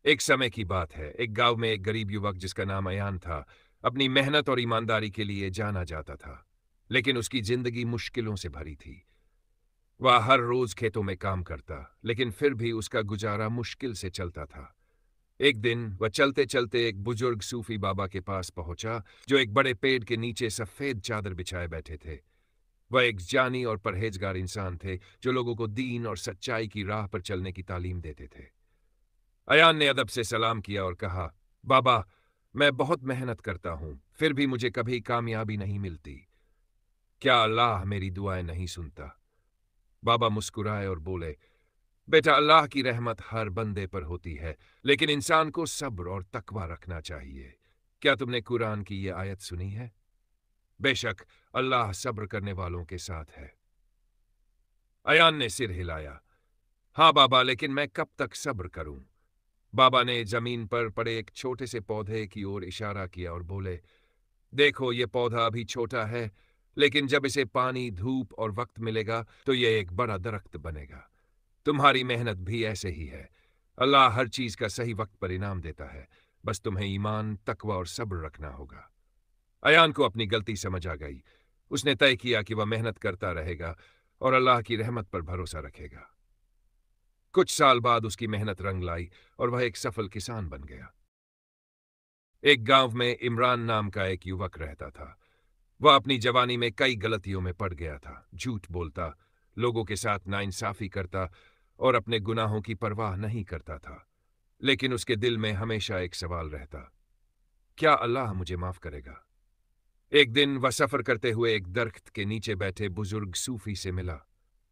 एक समय की बात है, एक गांव में एक गरीब युवक जिसका नाम अयान था, अपनी मेहनत और ईमानदारी के लिए जाना जाता था। लेकिन उसकी जिंदगी मुश्किलों से भरी थी। वह हर रोज खेतों में काम करता, लेकिन फिर भी उसका गुजारा मुश्किल से चलता था। एक दिन वह चलते चलते एक बुजुर्ग सूफी बाबा के पास पहुंचा, जो एक बड़े पेड़ के नीचे सफेद चादर बिछाए बैठे थे। वह एक जानी और परहेजगार इंसान थे, जो लोगों को दीन और सच्चाई की राह पर चलने की तालीम देते थे। अयान ने अदब से सलाम किया और कहा, बाबा, मैं बहुत मेहनत करता हूं, फिर भी मुझे कभी कामयाबी नहीं मिलती। क्या अल्लाह मेरी दुआएं नहीं सुनता? बाबा मुस्कुराए और बोले, बेटा, अल्लाह की रहमत हर बंदे पर होती है, लेकिन इंसान को सब्र और तकवा रखना चाहिए। क्या तुमने कुरान की ये आयत सुनी है? बेशक अल्लाह सब्र करने वालों के साथ है। अयान ने सिर हिलाया। हाँ बाबा, लेकिन मैं कब तक सब्र करूं? बाबा ने जमीन पर पड़े एक छोटे से पौधे की ओर इशारा किया और बोले, देखो, ये पौधा अभी छोटा है, लेकिन जब इसे पानी, धूप और वक्त मिलेगा तो ये एक बड़ा दरख्त बनेगा। तुम्हारी मेहनत भी ऐसे ही है। अल्लाह हर चीज का सही वक्त पर इनाम देता है। बस तुम्हें ईमान, तकवा और सब्र रखना होगा। अयान को अपनी गलती समझ आ गई। उसने तय किया कि वह मेहनत करता रहेगा और अल्लाह की रहमत पर भरोसा रखेगा। कुछ साल बाद उसकी मेहनत रंग लाई और वह एक सफल किसान बन गया। एक गांव में इमरान नाम का एक युवक रहता था। वह अपनी जवानी में कई गलतियों में पड़ गया था। झूठ बोलता, लोगों के साथ नाइंसाफी करता और अपने गुनाहों की परवाह नहीं करता था। लेकिन उसके दिल में हमेशा एक सवाल रहता, क्या अल्लाह मुझे माफ करेगा? एक दिन वह सफर करते हुए एक दरख्त के नीचे बैठे बुजुर्ग सूफी से मिला।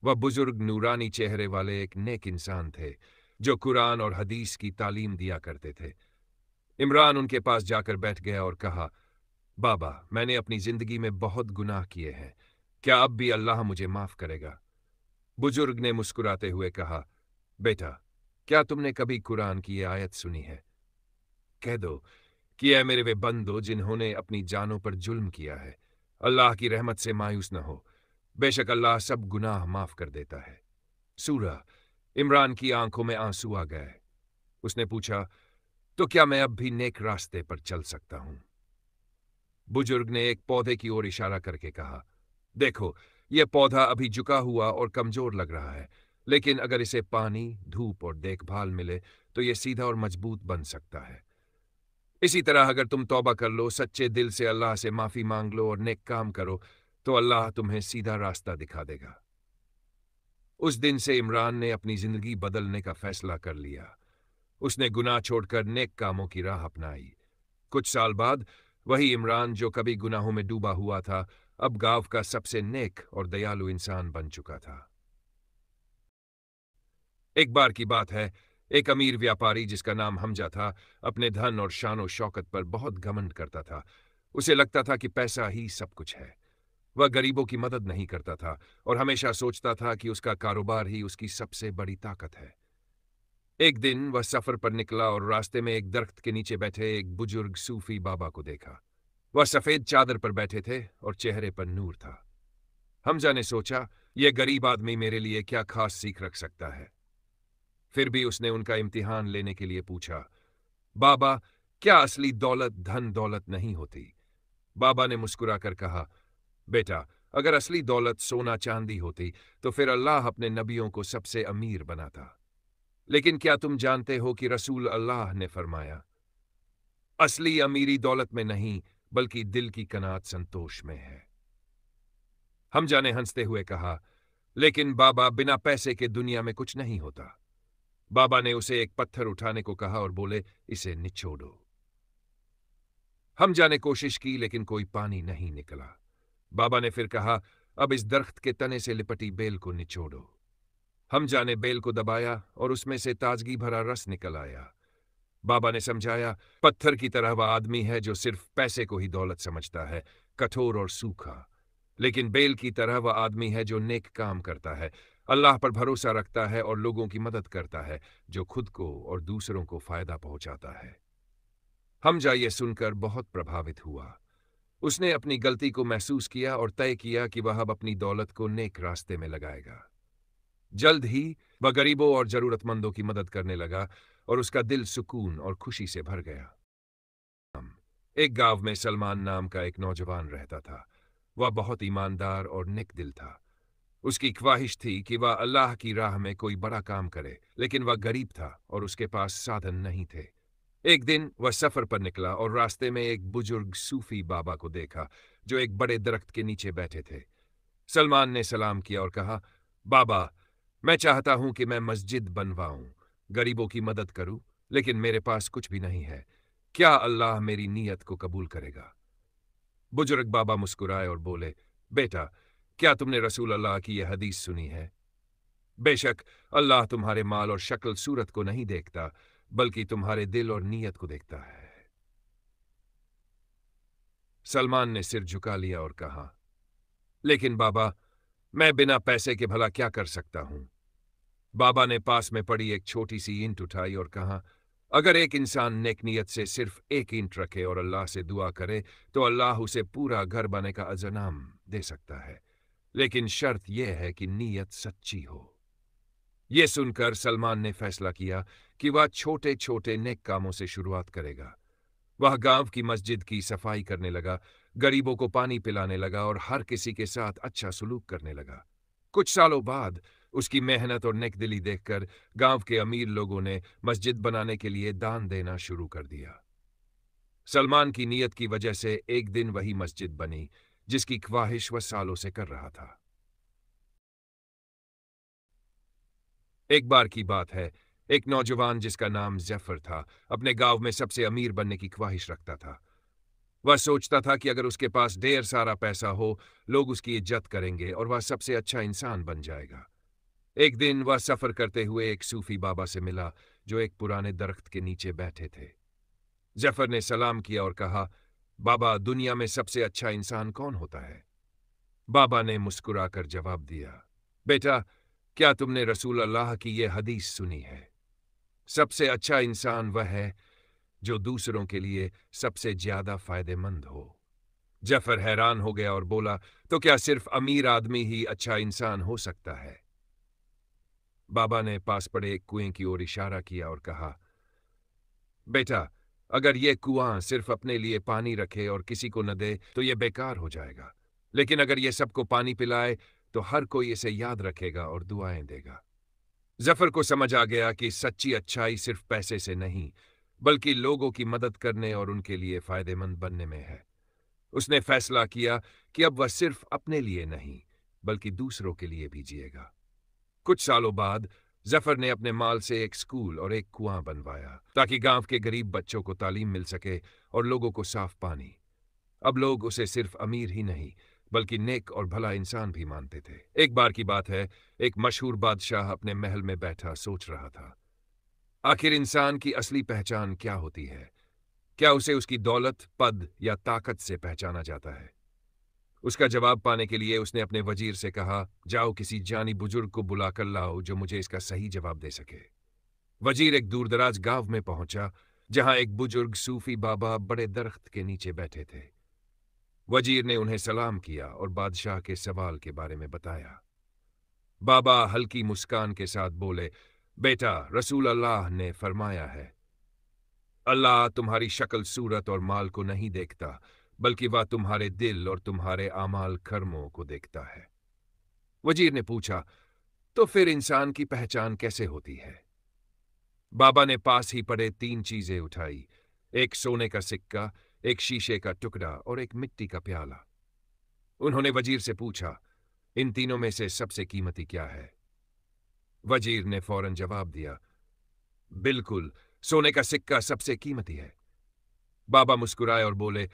वह बुजुर्ग नूरानी चेहरे वाले एक नेक इंसान थे, जो कुरान और हदीस की तालीम दिया करते थे। इमरान उनके पास जाकर बैठ गया और कहा, बाबा, मैंने अपनी जिंदगी में बहुत गुनाह किए हैं। क्या अब भी अल्लाह मुझे माफ करेगा? बुजुर्ग ने मुस्कुराते हुए कहा, बेटा, क्या तुमने कभी कुरान की ये आयत सुनी है? कह दो कि ऐ मेरे वे बंदो जिन्होंने अपनी जानों पर जुल्म किया है, अल्लाह की रहमत से मायूस न हो। बेशक अल्लाह सब गुनाह माफ कर देता है। सूरा। इमरान की आंखों में आंसू आ गए। उसने पूछा, तो क्या मैं अब भी नेक रास्ते पर चल सकता हूं? बुजुर्ग ने एक पौधे की ओर इशारा करके कहा, देखो, यह पौधा अभी झुका हुआ और कमजोर लग रहा है, लेकिन अगर इसे पानी, धूप और देखभाल मिले तो यह सीधा और मजबूत बन सकता है। इसी तरह अगर तुम तौबा कर लो, सच्चे दिल से अल्लाह से माफी मांग लो और नेक काम करो, तो अल्लाह तुम्हें सीधा रास्ता दिखा देगा। उस दिन से इमरान ने अपनी जिंदगी बदलने का फैसला कर लिया। उसने गुनाह छोड़कर नेक कामों की राह अपनाई। कुछ साल बाद वही इमरान जो कभी गुनाहों में डूबा हुआ था, अब गांव का सबसे नेक और दयालु इंसान बन चुका था। एक बार की बात है, एक अमीर व्यापारी जिसका नाम हमजा था, अपने धन और शान शौकत पर बहुत घमंड करता था। उसे लगता था कि पैसा ही सब कुछ है। वह गरीबों की मदद नहीं करता था और हमेशा सोचता था कि उसका कारोबार ही उसकी सबसे बड़ी ताकत है। एक दिन वह सफर पर निकला और रास्ते में एक दरख्त के नीचे बैठे एक बुजुर्ग सूफी बाबा को देखा। वह सफेद चादर पर बैठे थे और चेहरे पर नूर था। हमजा ने सोचा, यह गरीब आदमी मेरे लिए क्या खास सीख रख सकता है। फिर भी उसने उनका इम्तिहान लेने के लिए पूछा, बाबा, क्या असली दौलत धन दौलत नहीं होती? बाबा ने मुस्कुराकर कहा, बेटा, अगर असली दौलत सोना चांदी होती तो फिर अल्लाह अपने नबियों को सबसे अमीर बनाता। लेकिन क्या तुम जानते हो कि रसूल अल्लाह ने फरमाया, असली अमीरी दौलत में नहीं, बल्कि दिल की कनात संतोष में है। हमजा ने हंसते हुए कहा, लेकिन बाबा, बिना पैसे के दुनिया में कुछ नहीं होता। बाबा ने उसे एक पत्थर उठाने को कहा और बोले, इसे निचोड़ो। हमजा ने कोशिश की, लेकिन कोई पानी नहीं निकला। बाबा ने फिर कहा, अब इस दरख्त के तने से लिपटी बेल को निचोड़ो। हमजा ने बेल को दबाया और उसमें से ताजगी भरा रस निकल आया। बाबा ने समझाया, पत्थर की तरह वह आदमी है जो सिर्फ पैसे को ही दौलत समझता है, कठोर और सूखा। लेकिन बेल की तरह वह आदमी है जो नेक काम करता है, अल्लाह पर भरोसा रखता है और लोगों की मदद करता है, जो खुद को और दूसरों को फायदा पहुंचाता है। हमजा ये सुनकर बहुत प्रभावित हुआ। उसने अपनी गलती को महसूस किया और तय किया कि वह अब अपनी दौलत को नेक रास्ते में लगाएगा। जल्द ही वह गरीबों और जरूरतमंदों की मदद करने लगा और उसका दिल सुकून और खुशी से भर गया। एक गांव में सलमान नाम का एक नौजवान रहता था। वह बहुत ईमानदार और नेक दिल था। उसकी ख्वाहिश थी कि वह अल्लाह की राह में कोई बड़ा काम करे, लेकिन वह गरीब था और उसके पास साधन नहीं थे। एक दिन वह सफर पर निकला और रास्ते में एक बुजुर्ग सूफी बाबा को देखा जो एक बड़े दरख्त के नीचे बैठे थे। सलमान ने सलाम किया और कहा, बाबा, मैं चाहता हूं कि मैं मस्जिद बनवाऊं, गरीबों की मदद करूं, लेकिन मेरे पास कुछ भी नहीं है। क्या अल्लाह मेरी नीयत को कबूल करेगा? बुजुर्ग बाबा मुस्कुराए और बोले, बेटा, क्या तुमने रसूल अल्लाह की यह हदीस सुनी है? बेशक अल्लाह तुम्हारे माल और शक्ल सूरत को नहीं देखता, बल्कि तुम्हारे दिल और नीयत को देखता है। सलमान ने सिर झुका लिया और कहा, लेकिन बाबा, मैं बिना पैसे के भला क्या कर सकता हूं? बाबा ने पास में पड़ी एक छोटी सी ईंट उठाई और कहा, अगर एक इंसान नेक नियत से सिर्फ एक ईंट रखे और अल्लाह से दुआ करे तो अल्लाह उसे पूरा घर बनाने का अजनाम दे सकता है, लेकिन शर्त यह है कि नीयत सच्ची हो। यह सुनकर सलमान ने फैसला किया कि वह छोटे छोटे नेक कामों से शुरुआत करेगा। वह गांव की मस्जिद की सफाई करने लगा, गरीबों को पानी पिलाने लगा और हर किसी के साथ अच्छा सलूक करने लगा। कुछ सालों बाद उसकी मेहनत और नेकदिली देखकर गांव के अमीर लोगों ने मस्जिद बनाने के लिए दान देना शुरू कर दिया। सलमान की नीयत की वजह से एक दिन वही मस्जिद बनी जिसकी ख्वाहिश वह सालों से कर रहा था। एक बार की बात है, एक नौजवान जिसका नाम जफर था अपने गांव में सबसे अमीर बनने की ख्वाहिश रखता था। वह सोचता था कि अगर उसके पास ढेर सारा पैसा हो, लोग उसकी इज्जत करेंगे और वह सबसे अच्छा इंसान बन जाएगा। एक दिन वह सफर करते हुए एक सूफी बाबा से मिला जो एक पुराने दरख्त के नीचे बैठे थे। जफर ने सलाम किया और कहा, बाबा, दुनिया में सबसे अच्छा इंसान कौन होता है? बाबा ने मुस्कुराकर जवाब दिया, बेटा, क्या तुमने रसूल अल्लाह की यह हदीस सुनी है? सबसे अच्छा इंसान वह है जो दूसरों के लिए सबसे ज्यादा फायदेमंद हो। जफर हैरान हो गया और बोला, तो क्या सिर्फ अमीर आदमी ही अच्छा इंसान हो सकता है? बाबा ने पास पड़े एक कुएं की ओर इशारा किया और कहा, बेटा, अगर यह कुआं सिर्फ अपने लिए पानी रखे और किसी को न दे तो यह बेकार हो जाएगा, लेकिन अगर यह सबको पानी पिलाए तो हर कोई इसे याद रखेगा और दुआएं देगा। जफर को समझ आ गया कि सच्ची अच्छाई सिर्फ पैसे से नहीं, बल्कि लोगों की मदद करने और उनके लिए फायदेमंद बनने में है। उसने फैसला किया कि अब वह सिर्फ अपने लिए नहीं, बल्कि दूसरों के लिए भी जिएगा। कुछ सालों बाद जफर ने अपने माल से एक स्कूल और एक कुआं बनवाया ताकि गांव के गरीब बच्चों को तालीम मिल सके और लोगों को साफ पानी। अब लोग उसे सिर्फ अमीर ही नहीं, बल्कि नेक और भला इंसान भी मानते थे। एक बार की बात है, एक मशहूर बादशाह अपने महल में बैठा सोच रहा था, आखिर इंसान की असली पहचान क्या होती है? क्या उसे उसकी दौलत, पद या ताकत से पहचाना जाता है? उसका जवाब पाने के लिए उसने अपने वजीर से कहा, जाओ किसी जानी बुजुर्ग को बुलाकर लाओ जो मुझे इसका सही जवाब दे सके। वजीर एक दूरदराज गांव में पहुंचा जहां एक बुजुर्ग सूफी बाबा बड़े दरख्त के नीचे बैठे थे। वजीर ने उन्हें सलाम किया और बादशाह के सवाल के बारे में बताया। बाबा हल्की मुस्कान के साथ बोले, बेटा, रसूल अल्लाह ने फरमाया है, अल्लाह तुम्हारी शक्ल सूरत और माल को नहीं देखता, बल्कि वह तुम्हारे दिल और तुम्हारे आमाल कर्मों को देखता है। वजीर ने पूछा, तो फिर इंसान की पहचान कैसे होती है? बाबा ने पास ही पड़े 3 चीजें उठाई, एक सोने का सिक्का, एक शीशे का टुकड़ा और एक मिट्टी का प्याला। उन्होंने वजीर से पूछा, इन तीनों में से सबसे कीमती क्या है? वजीर ने फौरन जवाब दिया, बिल्कुल, सोने का सिक्का सबसे कीमती है। बाबा मुस्कुराए और बोले,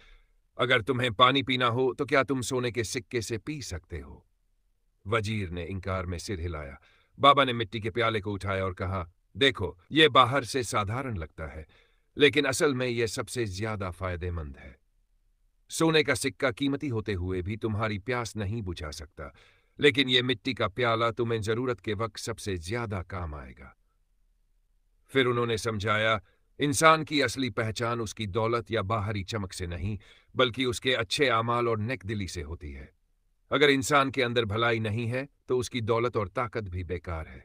अगर तुम्हें पानी पीना हो तो क्या तुम सोने के सिक्के से पी सकते हो? वजीर ने इंकार में सिर हिलाया। बाबा ने मिट्टी के प्याले को उठाया और कहा, देखो, यह बाहर से साधारण लगता है, लेकिन असल में यह सबसे ज्यादा फायदेमंद है। सोने का सिक्का कीमती होते हुए भी तुम्हारी प्यास नहीं बुझा सकता, लेकिन यह मिट्टी का प्याला तुम्हें जरूरत के वक्त सबसे ज्यादा काम आएगा। फिर उन्होंने समझाया, इंसान की असली पहचान उसकी दौलत या बाहरी चमक से नहीं, बल्कि उसके अच्छे आमाल और नेकदिली से होती है। अगर इंसान के अंदर भलाई नहीं है तो उसकी दौलत और ताकत भी बेकार है।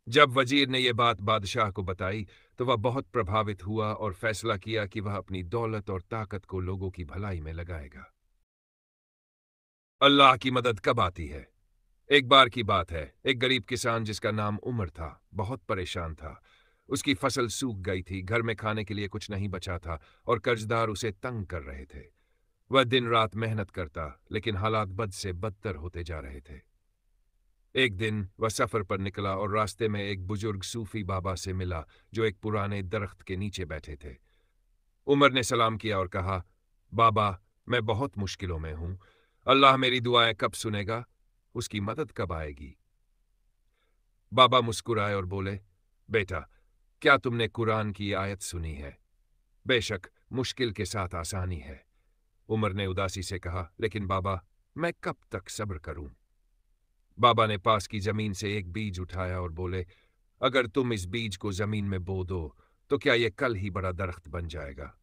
जब वजीर ने यह बात बादशाह को बताई तो वह बहुत प्रभावित हुआ और फैसला किया कि वह अपनी दौलत और ताकत को लोगों की भलाई में लगाएगा। अल्लाह की मदद कब आती है? एक बार की बात है, एक गरीब किसान जिसका नाम उमर था, बहुत परेशान था। उसकी फसल सूख गई थी, घर में खाने के लिए कुछ नहीं बचा था और कर्जदार उसे तंग कर रहे थे। वह दिन रात मेहनत करता, लेकिन हालात बद से बदतर होते जा रहे थे। एक दिन वह सफर पर निकला और रास्ते में एक बुजुर्ग सूफी बाबा से मिला जो एक पुराने दरख्त के नीचे बैठे थे। उमर ने सलाम किया और कहा, बाबा, मैं बहुत मुश्किलों में हूं। अल्लाह मेरी दुआएं कब सुनेगा? उसकी मदद कब आएगी? बाबा मुस्कुराए और बोले, बेटा, क्या तुमने कुरान की आयत सुनी है? बेशक मुश्किल के साथ आसानी है। उमर ने उदासी से कहा, लेकिन बाबा, मैं कब तक सब्र करूं? बाबा ने पास की जमीन से एक बीज उठाया और बोले, अगर तुम इस बीज को जमीन में बो दो तो क्या यह कल ही बड़ा दरख्त बन जाएगा?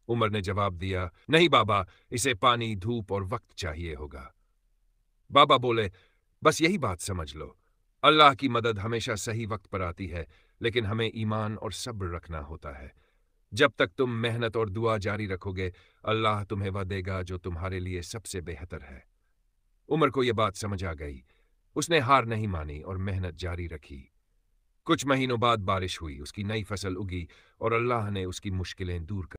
उमर ने जवाब दिया, नहीं बाबा, इसे पानी, धूप और वक्त चाहिए होगा। बाबा बोले, बस यही बात समझ लो, अल्लाह की मदद हमेशा सही वक्त पर आती है, लेकिन हमें ईमान और सब्र रखना होता है। जब तक तुम मेहनत और दुआ जारी रखोगे, अल्लाह तुम्हें वह देगा जो तुम्हारे लिए सबसे बेहतर है। उमर को यह बात समझ आ गई। उसने हार नहीं मानी और मेहनत जारी रखी। कुछ महीनों बाद बारिश हुई, उसकी नई फसल उगी और अल्लाह ने उसकी मुश्किलें दूर कर